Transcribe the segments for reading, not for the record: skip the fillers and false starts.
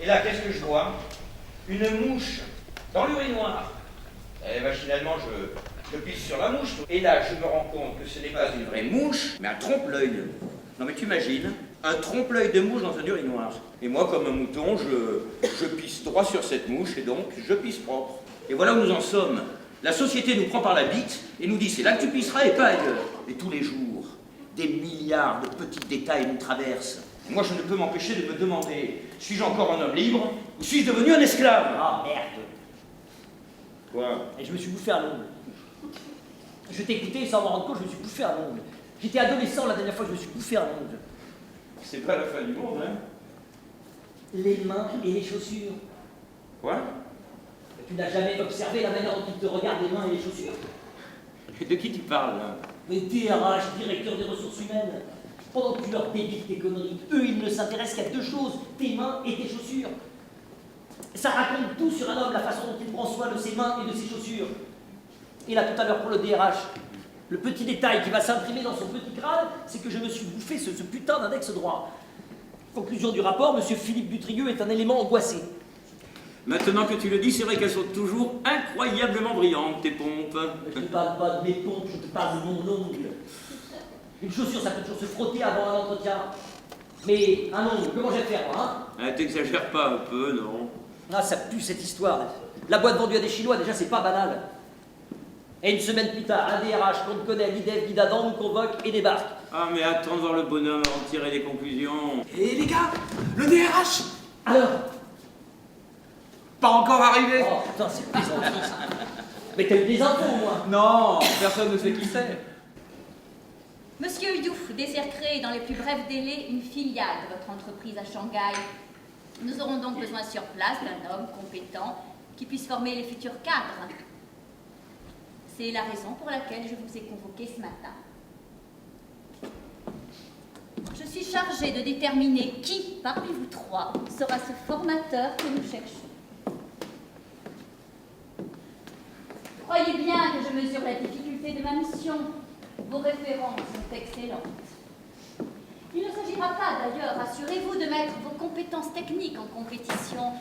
Et là, qu'est-ce que je vois? Une mouche dans l'urinoir. Et machinalement, je pisse sur la mouche. Et là, je me rends compte que ce n'est pas une vraie mouche, mais un trompe-l'œil. Non mais tu imagines, un trompe-l'œil de mouche dans un urinoir. Et moi, comme un mouton, je pisse droit sur cette mouche, et donc je pisse propre. Et voilà où nous en sommes. La société nous prend par la bite et nous dit c'est là que tu pisseras et pas ailleurs. Et tous les jours, des milliards de petits détails nous traversent. Et moi, je ne peux m'empêcher de me demander, suis-je encore un homme libre ou suis-je devenu un esclave? Ah, merde. Quoi? Et je me suis bouffé à l'ongle. Je t'ai écouté sans m'en rendre compte, je me suis bouffé à l'ongle. J'étais adolescent la dernière fois que je me suis bouffé à l'ongle. C'est pas la fin du monde, hein? Les mains et les chaussures. Quoi? Tu n'as jamais observé la manière dont ils te regardent les mains et les chaussures? De qui tu parles, là? Les DRH, directeurs des ressources humaines. Pendant que tu leur débites tes conneries, eux, ils ne s'intéressent qu'à deux choses, tes mains et tes chaussures. Ça raconte tout sur un homme, la façon dont il prend soin de ses mains et de ses chaussures. Et là, tout à l'heure, pour le DRH, le petit détail qui va s'imprimer dans son petit crâne, c'est que je me suis bouffé ce putain d'index droit. Conclusion du rapport, monsieur Philippe Butrieux est un élément angoissé. Maintenant que tu le dis, c'est vrai qu'elles sont toujours incroyablement brillantes, tes pompes. Je ne parle pas de mes pompes, je te parle de mon ongle. Une chaussure, ça peut toujours se frotter avant un entretien. Mais un ongle, comment je vais faire, moi, hein? T'exagères pas un peu, non? Ah, ça pue cette histoire. La boîte vendue à des Chinois, déjà, c'est pas banal. Et une semaine plus tard, un DRH qu'on ne connaît ni d'Ève ni d'Adam nous convoque et débarque. Ah, mais attends de voir le bonhomme avant de tirer des conclusions. Et les gars, le DRH Alors? Pas encore arrivé. Oh putain, c'est plaisanterie, ça. Mais t'as eu des infos, au moins. Non, personne ne sait qui c'est. Monsieur Youf désire créer dans les plus brefs délais une filiale de votre entreprise à Shanghai. Nous aurons donc besoin sur place d'un homme compétent qui puisse former les futurs cadres. C'est la raison pour laquelle je vous ai convoqué ce matin. Je suis chargée de déterminer qui, parmi vous trois, sera ce formateur que nous cherchons. Croyez bien que je mesure la difficulté de ma mission. Vos références sont excellentes. Il ne s'agira pas, d'ailleurs, rassurez-vous, de mettre vos compétences techniques en compétition.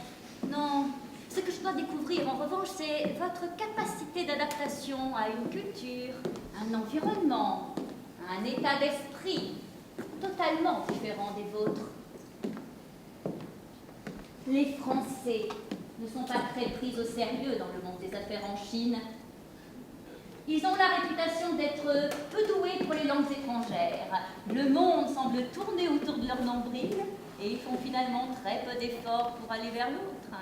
Non, ce que je dois découvrir, en revanche, c'est votre capacité d'adaptation à une culture, un environnement, un état d'esprit totalement différent des vôtres. Les Français ne sont pas très pris au sérieux dans le monde des affaires en Chine. Ils ont la réputation d'être peu doués pour les langues étrangères. Le monde semble tourner autour de leur nombril et ils font finalement très peu d'efforts pour aller vers l'autre.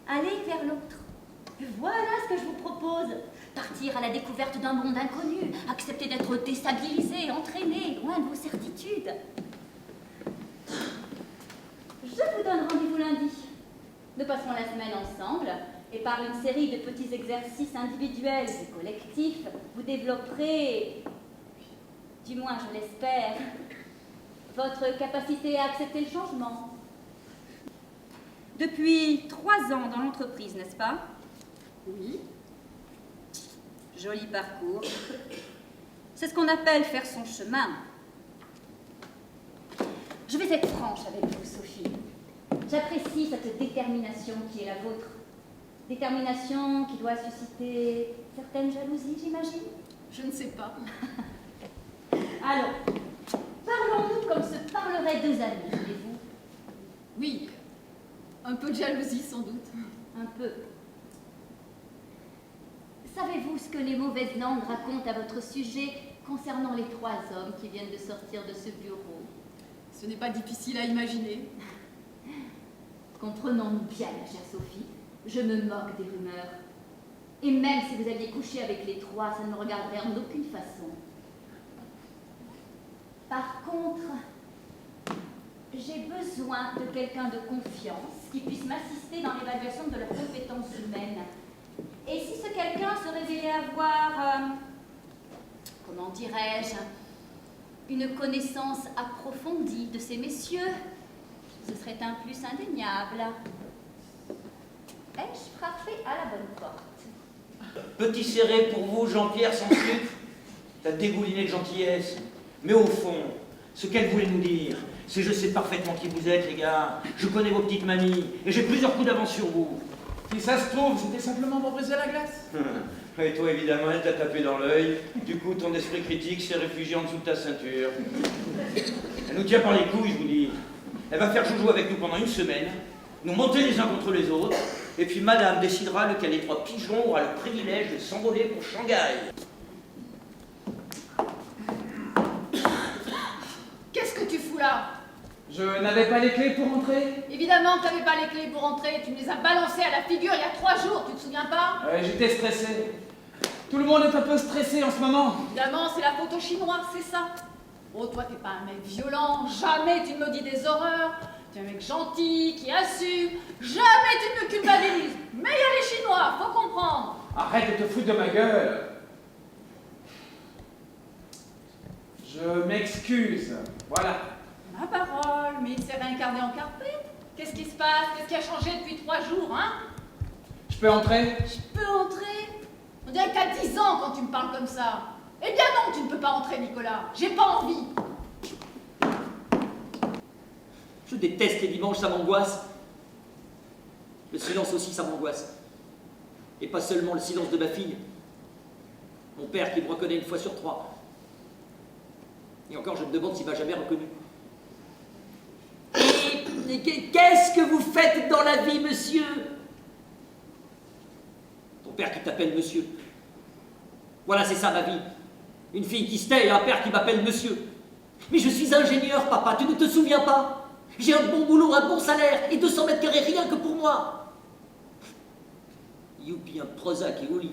Aller vers l'autre. Voilà ce que je vous propose. Partir à la découverte d'un monde inconnu, accepter d'être déstabilisé, entraîné, loin de vos certitudes. Je vous donne rendez-vous lundi. Nous passerons la semaine ensemble. Et par une série de petits exercices individuels et collectifs, vous développerez, du moins je l'espère, votre capacité à accepter le changement. Depuis 3 ans dans l'entreprise, n'est-ce pas? Oui. Joli parcours. C'est ce qu'on appelle faire son chemin. Je vais être franche avec vous, Sophie. J'apprécie cette détermination qui est la vôtre. Détermination qui doit susciter certaines jalousies, j'imagine? Je ne sais pas. Alors, parlons-nous comme se parleraient deux amis, voulez-vous? Oui, un peu de jalousie sans doute. Un peu. Savez-vous ce que les mauvaises langues racontent à votre sujet concernant les 3 hommes qui viennent de sortir de ce bureau? Ce n'est pas difficile à imaginer. Comprenons-nous bien, ma chère Sophie. Je me moque des rumeurs. Et même si vous aviez couché avec les 3, ça ne me regarderait en aucune façon. Par contre, j'ai besoin de quelqu'un de confiance qui puisse m'assister dans l'évaluation de leurs compétences humaines. Et si ce quelqu'un se révélait avoir, comment dirais-je, une connaissance approfondie de ces messieurs, ce serait un plus indéniable. Ai-je frappé à la bonne porte? Petit serré pour vous, Jean-Pierre, sans sucre. T'as dégouliné de gentillesse. Mais au fond, ce qu'elle voulait nous dire, C'est je sais parfaitement qui vous êtes, les gars. Je connais vos petites mamies, et j'ai plusieurs coups d'avance sur vous. Si ça se trouve, c'était simplement pour briser la glace. Et toi, évidemment, elle t'a tapé dans l'œil. Du coup, ton esprit critique s'est réfugié en dessous de ta ceinture. Elle nous tient par les couilles, je vous dis. Elle va faire joujou avec nous pendant une semaine, nous monter les uns contre les autres, et puis madame décidera lequel des 3 pigeons aura le privilège de s'envoler pour Shanghai. Qu'est-ce que tu fous là? Je n'avais pas les clés pour entrer. Évidemment que t'avais pas les clés pour entrer, tu me les as balancées à la figure il y a 3 jours, tu te souviens pas? J'étais stressé. Tout le monde est un peu stressé en ce moment. Évidemment, c'est la photo chinoise, c'est ça. Oh, toi, t'es pas un mec violent, jamais tu ne me dis des horreurs. Tu es un mec gentil, qui assume, jamais tu ne me culpabilises. Mais il y a les Chinois, faut comprendre. Arrête de te foutre de ma gueule. Je m'excuse. Voilà. Ma parole, mais il s'est réincarné en carpette. Qu'est-ce qui se passe? Qu'est-ce qui a changé depuis 3 jours, hein? Je peux entrer? Je peux entrer? On dirait que t'as 10 ans quand tu me parles comme ça. Eh bien non, tu ne peux pas entrer, Nicolas. J'ai pas envie. Je déteste les dimanches, ça m'angoisse. Le silence aussi, ça m'angoisse. Et pas seulement le silence de ma fille. Mon père qui me reconnaît 1 fois sur 3. Et encore, je me demande s'il m'a jamais reconnu. Et qu'est-ce que vous faites dans la vie, monsieur? Ton père qui t'appelle monsieur. Voilà, c'est ça ma vie. Une fille qui se tait et un père qui m'appelle monsieur. Mais je suis ingénieur, papa, tu ne te souviens pas? J'ai un bon boulot, un bon salaire, et 200 mètres carrés rien que pour moi. Youpi, un Prozac et au lit.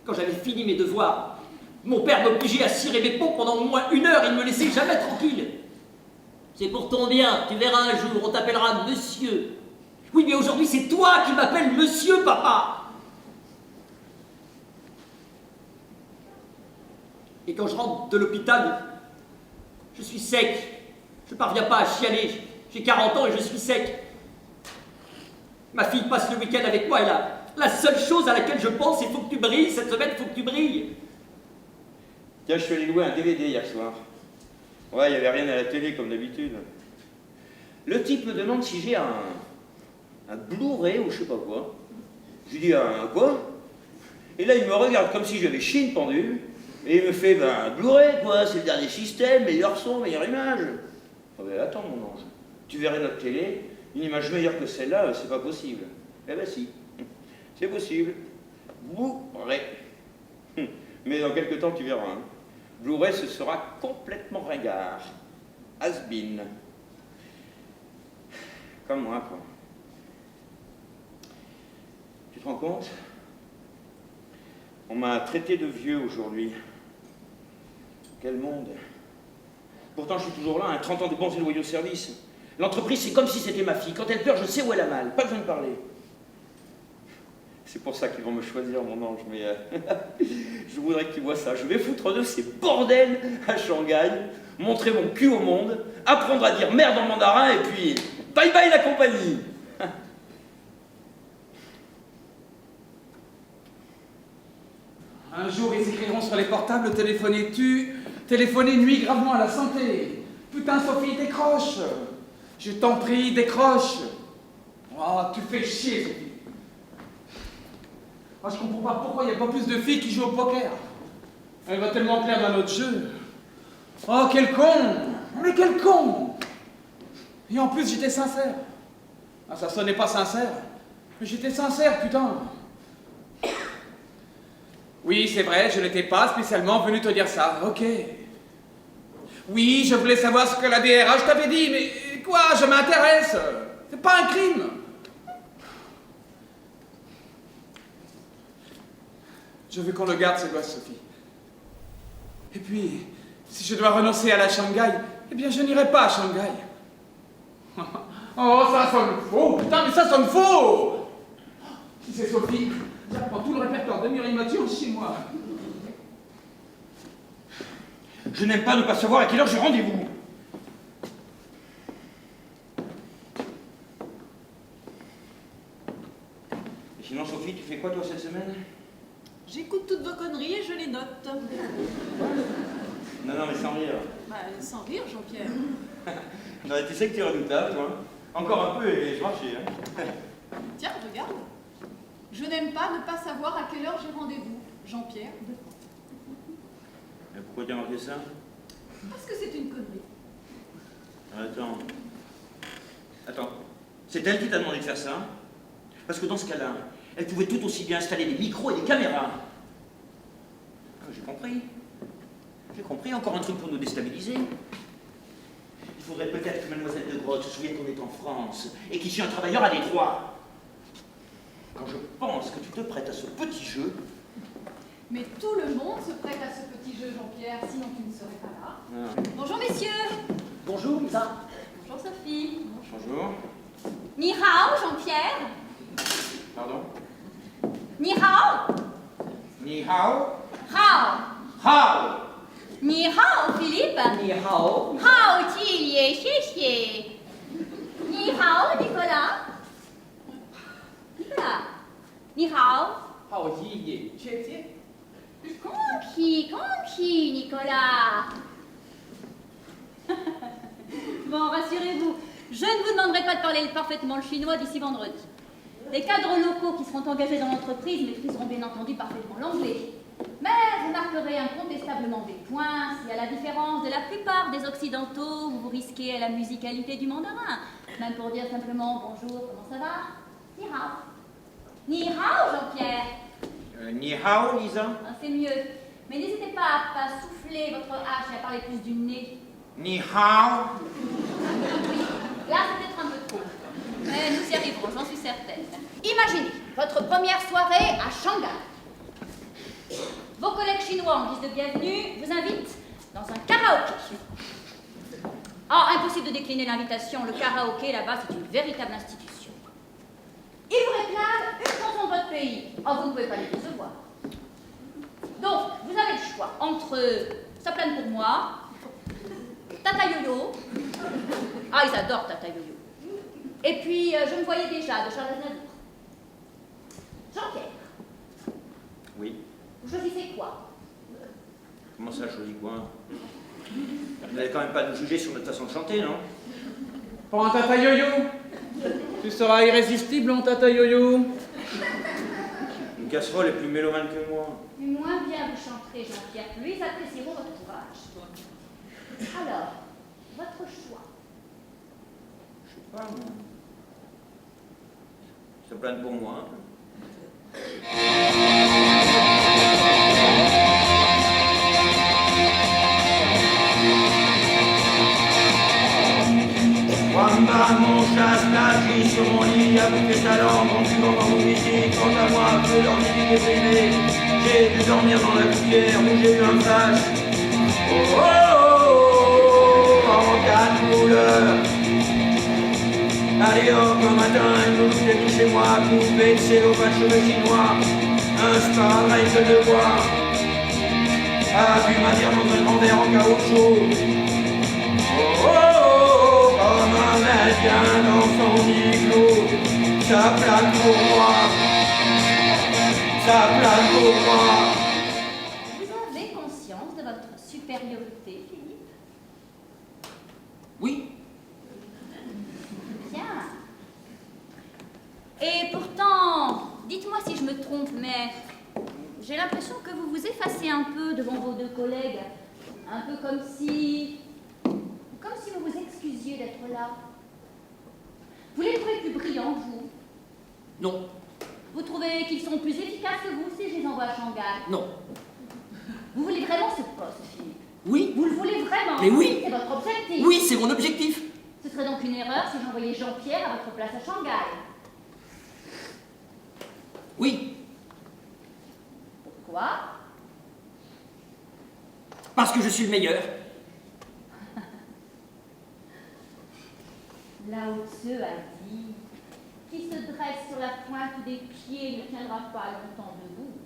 Quand j'avais fini mes devoirs, mon père m'obligeait à cirer mes pompes pendant au moins 1 heure, il ne me laissait jamais tranquille. C'est pour ton bien, tu verras un jour, on t'appellera monsieur. Oui, mais aujourd'hui, c'est toi qui m'appelles monsieur, papa. Et quand je rentre de l'hôpital, je suis sec. Je ne parviens pas à chialer. J'ai 40 ans et je suis sec. Ma fille passe le week-end avec moi et la seule chose à laquelle je pense, c'est faut que tu brilles. Cette semaine, faut que tu brilles. Tiens, je suis allé louer un DVD hier soir. Ouais, il n'y avait rien à la télé comme d'habitude. Le type me demande si j'ai un Blu-ray ou je sais pas quoi. Je lui dis un quoi? Et là, il me regarde comme si j'avais Chine pendue. Et il me fait, ben, Blu-ray, quoi, c'est le dernier système, meilleur son, meilleure image. Oh, ben, attends, mon ange, tu verrais notre télé, une image meilleure que celle-là, c'est pas possible. Eh ben, si, c'est possible. Blu-ray. Mais dans quelques temps, tu verras. Hein. Blu-ray, ce sera complètement ringard. Has-been. Comme moi, quoi. Tu te rends compte? On m'a traité de vieux aujourd'hui. Quel monde. Pourtant, je suis toujours là, 30 ans de bons et loyaux services. L'entreprise, c'est comme si c'était ma fille. Quand elle pleure, je sais où elle a mal. Pas besoin de parler. C'est pour ça qu'ils vont me choisir, mon ange. Mais je voudrais que tu vois ça. Je vais foutre de ces bordels à Shanghai, montrer mon cul au monde, apprendre à dire merde en mandarin, et puis bye bye la compagnie. Un jour, ils écriront sur les portables, téléphonez nuit gravement à la santé. Putain, Sophie, décroche. Je t'en prie, décroche. Oh, tu fais chier, Sophie. Oh, je comprends pas pourquoi il n'y a pas plus de filles qui jouent au poker. Elle va tellement plaire dans notre jeu. Oh, quel con. Mais quel con. Et en plus, j'étais sincère. Ah, ça sonnait pas sincère. Mais j'étais sincère, putain. Oui, c'est vrai, je n'étais pas spécialement venu te dire ça, ok. Oui, je voulais savoir ce que la DRH t'avait dit, mais quoi, je m'intéresse. C'est pas un crime. Je veux qu'on le garde, ce gosse, Sophie. Et puis, si je dois renoncer à la Shanghai, eh bien, je n'irai pas à Shanghai. Oh, ça sonne faux, putain, mais ça sonne faux. Si c'est Sophie, j'apprends tout le répertoire de Mireille Mathieu chez moi. Je n'aime pas ne pas savoir à quelle heure j'ai rendez-vous. Et sinon, Sophie, tu fais quoi, toi, cette semaine? J'écoute toutes vos conneries et je les note. Non, mais sans rire. Bah, sans rire, Jean-Pierre. Non, tu sais que tu es redoutable, toi. Encore un peu et je marchais, hein. Tiens, regarde. Je n'aime pas ne pas savoir à quelle heure j'ai rendez-vous. Jean-Pierre, de Mais pourquoi tu as marqué ça? Parce que c'est une connerie. Attends. C'est elle qui t'a demandé de faire ça? Parce que dans ce cas-là, elle pouvait tout aussi bien installer des micros et des caméras. Ah, j'ai compris. J'ai compris, encore un truc pour nous déstabiliser. Il faudrait peut-être que Mademoiselle de Grotte se souvienne qu'on est en France et qu'il suis un travailleur à Détroit. Quand je pense que tu te prêtes à ce petit jeu... Mais tout le monde se prête à ce petit jeu, Jean-Pierre, sinon tu ne serais pas là. Ah. Bonjour messieurs. Bonjour, Lisa. Bonjour Sophie. Bonjour. Ni hao Jean-Pierre. Pardon? Ni hao. Ni hao? Hao. Hao! Ni hao Philippe. Ni hao. Hao Ji Ye Xie Xie. Ni hao Nicolas. Nicolas. Ni hao. Hao Yi Ye, Jie Jie. Conquis, Nicolas. Bon, rassurez-vous, je ne vous demanderai pas de parler parfaitement le chinois d'ici vendredi. Les cadres locaux qui seront engagés dans l'entreprise maîtriseront bien entendu parfaitement l'anglais. Mais vous marquerez incontestablement des points si, à la différence de la plupart des Occidentaux, vous vous risquez à la musicalité du mandarin. Même pour dire simplement bonjour, comment ça va? Ni hao. Ni hao, Jean-Pierre. Ni hao, Lisa? Ah, c'est mieux. Mais n'hésitez pas à souffler votre hache et à parler plus du nez. Ni hao? Là, c'est peut-être un peu trop. Mais nous y arriverons, j'en suis certaine. Imaginez votre première soirée à Shanghai. Vos collègues chinois, en guise de bienvenue, vous invitent dans un karaoké. Ah, impossible de décliner l'invitation. Le karaoké, là-bas, c'est une véritable institution. Ils vous réclament une chanson de votre pays. Ah, vous ne pouvez pas les décevoir. Donc, vous avez le choix entre Ça plane pour moi, Tata Yo-Yo. Ah, ils adorent Tata Yo-Yo. Et puis, je me voyais déjà de Charles Aznavour. Jean-Pierre, Oui. vous choisissez quoi? Comment ça, choisis quoi? Vous n'allez quand même pas nous juger sur notre façon de chanter, non? Pour un tata yo-yo. Tu seras irrésistible en tata yo-yo. Une casserole est plus mélomane que moi. Plus moins bien vous chanterez, Jean-Pierre, plus ils apprécieront votre courage. Alors, votre choix. Je sais pas, moi. Ça plane pour moi. Wamba, mon chasse, nage sur mon lit, avec tes talents, mon vivant dans vos visites. Quant à moi, peu dormir et déprimé, j'ai dû dormir dans la gouttière où j'ai eu un flash. Oh oh oh, en quatre couleurs. Allez hop, un matin, une louloute est venue chez moi, coupée de cello, pas de cheveux chinois, un sparadrap de bois, a bu ma dire dans un grand verre en caoutchouc. Oh oh oh, comme un Indien dans son igloo, ça plane pour moi, ça plane pour moi. Vous avez conscience de votre supériorité, Philippe? Oui, Bien. Et pourtant, dites-moi si je me trompe, mais j'ai l'impression que vous vous effacez un peu devant vos deux collègues. Un peu comme si vous vous excusiez d'être là. Vous les trouvez plus brillants que vous? non, Vous trouvez qu'ils sont plus efficaces que vous si je les envoie à Shanghai? non, Vous voulez vraiment ce poste, Philippe? oui, Vous le voulez vraiment? Mais oui. C'est votre objectif? oui, c'est mon objectif. Ce serait donc une erreur si j'envoyais Jean-Pierre à votre place à Shanghai. Oui, Pourquoi? parce que je suis le meilleur. Lao Tzu a dit: qui se dresse sur la pointe des pieds ne tiendra pas longtemps debout.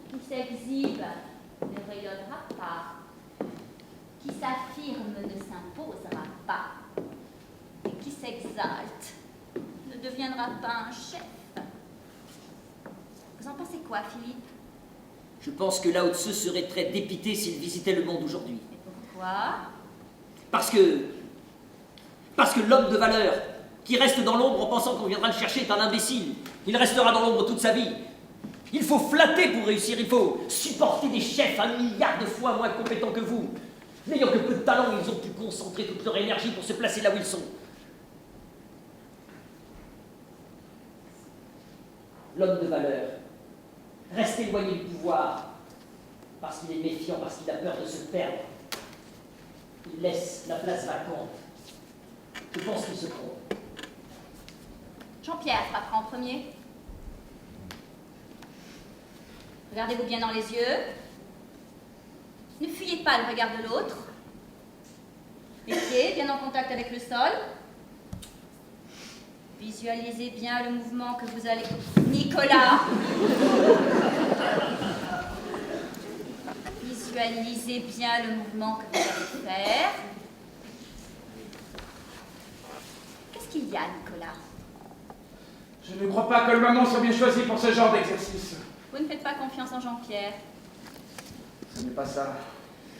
Qui s'exhibe ne rayonnera pas. Qui s'affirme ne s'imposera pas. Et qui s'exalte ne deviendra pas un chef. Vous en pensez quoi, Philippe? Je pense que Lao Tzu serait très dépité s'il visitait le monde aujourd'hui. Et pourquoi? Parce que l'homme de valeur qui reste dans l'ombre en pensant qu'on viendra le chercher est un imbécile. Il restera dans l'ombre toute sa vie. Il faut flatter pour réussir, il faut supporter des chefs 1 milliard de fois moins compétents que vous. N'ayant que peu de talent, ils ont pu concentrer toute leur énergie pour se placer là où ils sont. L'homme de valeur reste éloigné du pouvoir parce qu'il est méfiant, parce qu'il a peur de se perdre. Il laisse la place vacante. Je pense qu'il se trompe. Jean-Pierre frappera en premier. Regardez-vous bien dans les yeux. Ne fuyez pas le regard de l'autre. Les pieds bien en contact avec le sol. Visualisez bien le mouvement que vous allez... Nicolas! Visualisez bien le mouvement que vous allez faire. Qu'est-ce qu'il y a, Nicolas? Je ne crois pas que le moment soit bien choisi pour ce genre d'exercice. Vous ne faites pas confiance en Jean-Pierre. Ce n'est pas ça.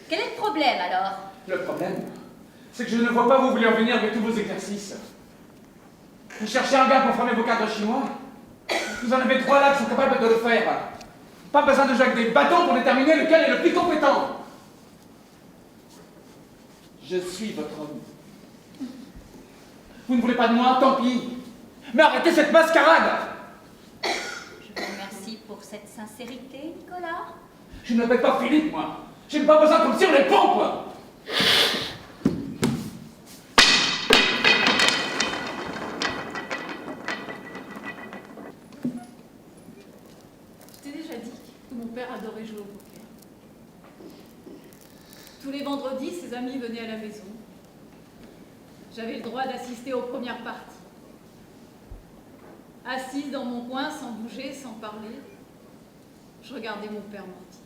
Quel est le problème, alors? Le problème, c'est que je ne vois pas vous voulez en venir avec tous vos exercices. Vous cherchez un gars pour former vos cadres chinois. Vous en avez 3 là qui sont capables de le faire. Pas besoin de jouer avec des bâtons pour déterminer lequel est le plus compétent. Je suis votre homme. Vous ne voulez pas de moi, tant pis. Mais arrêtez cette mascarade. Je vous remercie pour cette sincérité, Nicolas. Je ne m'appelle pas Philippe, moi. Je n'ai pas besoin qu'on me tire les pompes. Je t'ai déjà dit que mon père adorait jouer au poker. Tous les vendredis, ses amis venaient à la maison. J'avais le droit d'assister aux premières parties. Assise dans mon coin, sans bouger, sans parler, je regardais mon père mentir.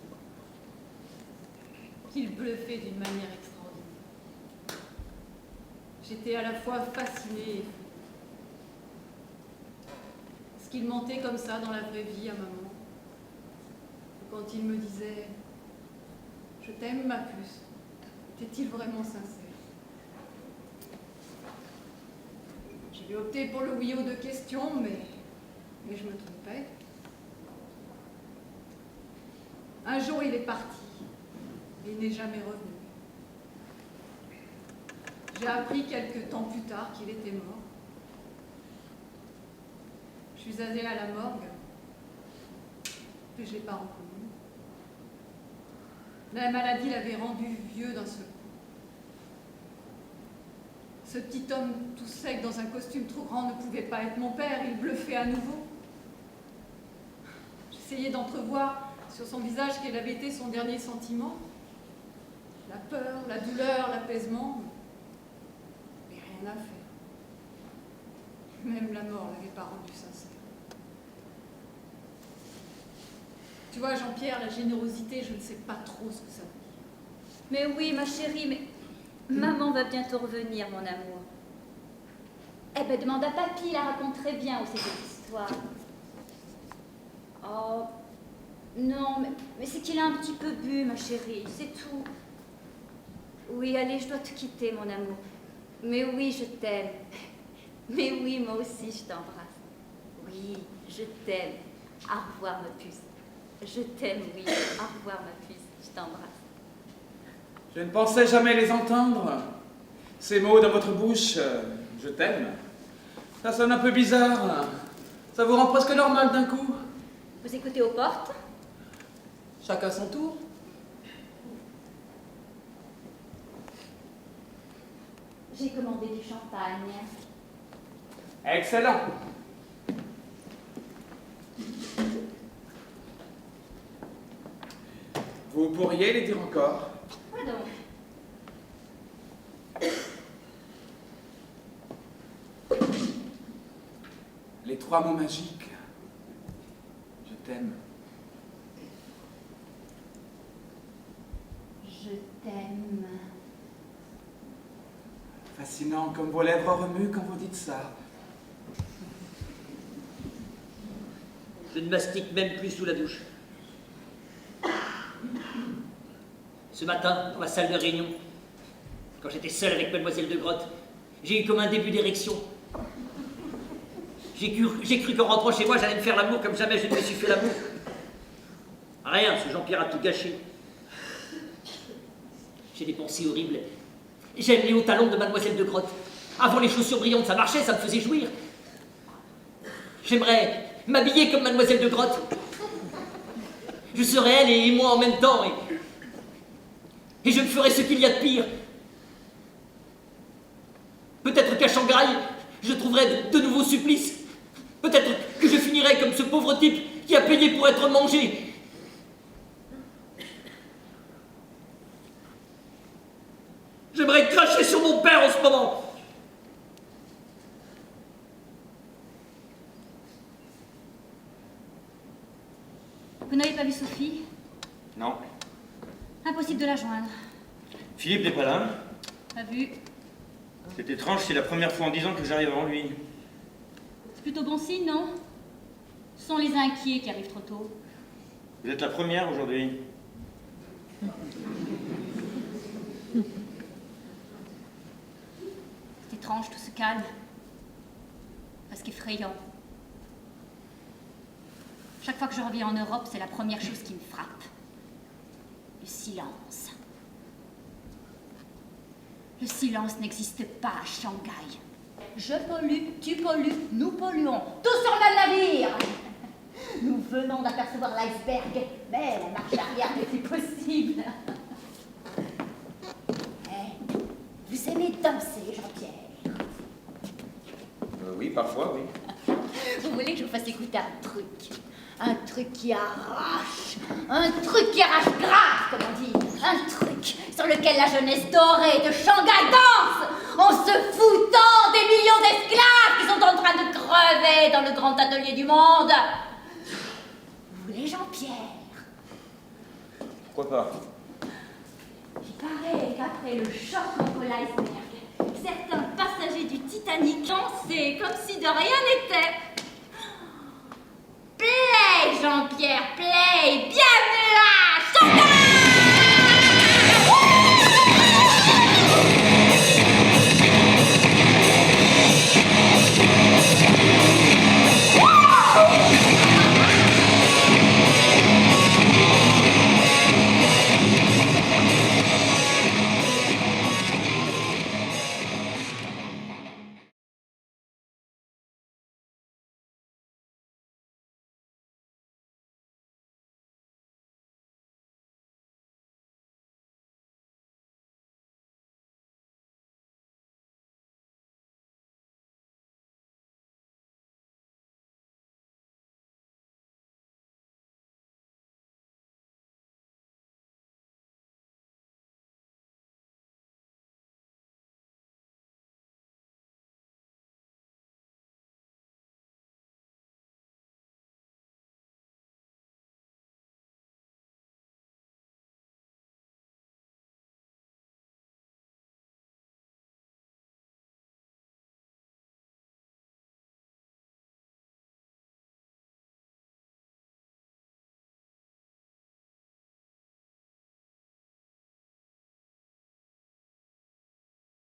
Qu'il bluffait d'une manière extraordinaire. J'étais à la fois fascinée et fou. Est-ce qu'il mentait comme ça dans la vraie vie à maman? Quand il me disait « Je t'aime, ma puce », était-il vraiment sincère? J'ai opté pour le oui aux 2 questions, mais je me trompais. Un jour, il est parti. Il n'est jamais revenu. J'ai appris quelques temps plus tard qu'il était mort. Je suis allée à la morgue, puis je ne l'ai pas reconnu. La maladie l'avait rendu vieux d'un seul coup. Ce petit homme tout sec dans un costume trop grand ne pouvait pas être mon père, il bluffait à nouveau. J'essayais d'entrevoir sur son visage quel avait été son dernier sentiment. La peur, la douleur, l'apaisement. Mais rien à faire. Même la mort ne l'avait pas rendu sincère. Tu vois, Jean-Pierre, la générosité, je ne sais pas trop ce que ça veut dire. Mais oui, ma chérie, mais... Maman va bientôt revenir, mon amour. Eh ben, demande à papy, il la raconte très bien aussi cette histoire. Oh, non, mais c'est qu'il a un petit peu bu, ma chérie, c'est tout. Oui, allez, je dois te quitter, mon amour. Mais oui, je t'aime. Mais oui, moi aussi, je t'embrasse. Oui, je t'aime. Au revoir, ma puce. Je t'aime, oui. Au revoir, ma puce. Je t'embrasse. Je ne pensais jamais les entendre. Ces mots dans votre bouche, je t'aime. Ça sonne un peu bizarre. Ça vous rend presque normal d'un coup. Vous écoutez aux portes? Chacun son tour. J'ai commandé du champagne. Excellent. Vous pourriez les dire encore? Quoi donc? Les 3 mots magiques. Je t'aime. Je t'aime. Fascinant comme vos lèvres remuent quand vous dites ça. Je ne mastique même plus sous la douche. Ce matin, dans la salle de réunion, quand j'étais seul avec mademoiselle de Grotte, j'ai eu comme un début d'érection. J'ai cru qu'en rentrant chez moi, j'allais me faire l'amour comme jamais je ne me suis fait l'amour. Rien, ce Jean-Pierre a tout gâché. J'ai des pensées horribles. J'aime les hauts talons de mademoiselle de Grotte. Avant les chaussures brillantes, ça marchait, ça me faisait jouir. J'aimerais m'habiller comme mademoiselle de Grotte. Je serais elle et moi en même temps, et je me ferais ce qu'il y a de pire. Peut-être qu'à Shanghai, je trouverais de nouveaux supplices. Peut-être que je finirais comme ce pauvre type qui a payé pour être mangé. J'aimerais cracher sur mon père en ce moment. Vous n'avez pas vu Sophie? Non. Impossible de la joindre. Philippe n'est pas là. Pas vu. C'est étrange, c'est la première fois en 10 ans que j'arrive avant lui. C'est plutôt bon signe, non? Ce sont les inquiets qui arrivent trop tôt. Vous êtes la première aujourd'hui. C'est étrange tout ce calme. Presque effrayant. Chaque fois que je reviens en Europe, c'est la première chose qui me frappe. Le silence. Le silence n'existe pas à Shanghai. Je pollue, tu pollues, nous polluons. Tous sur le navire. Nous venons d'apercevoir l'iceberg, mais la marche arrière n'est plus possible. Eh, vous aimez danser, Jean-Pierre? Oui, parfois, oui. Vous voulez que je vous fasse écouter un truc? Un truc qui arrache. Un truc qui arrache grave, comme on dit. Un truc sur lequel la jeunesse dorée de Shanghai danse en se foutant des millions d'esclaves qui sont en train de crever dans le grand atelier du monde. Vous voulez Jean-Pierre? Pourquoi pas? Il paraît qu'après le choc contre l'iceberg, certains passagers du Titanic dansaient comme si de rien n'était. Play, Jean-Pierre, play! Bienvenue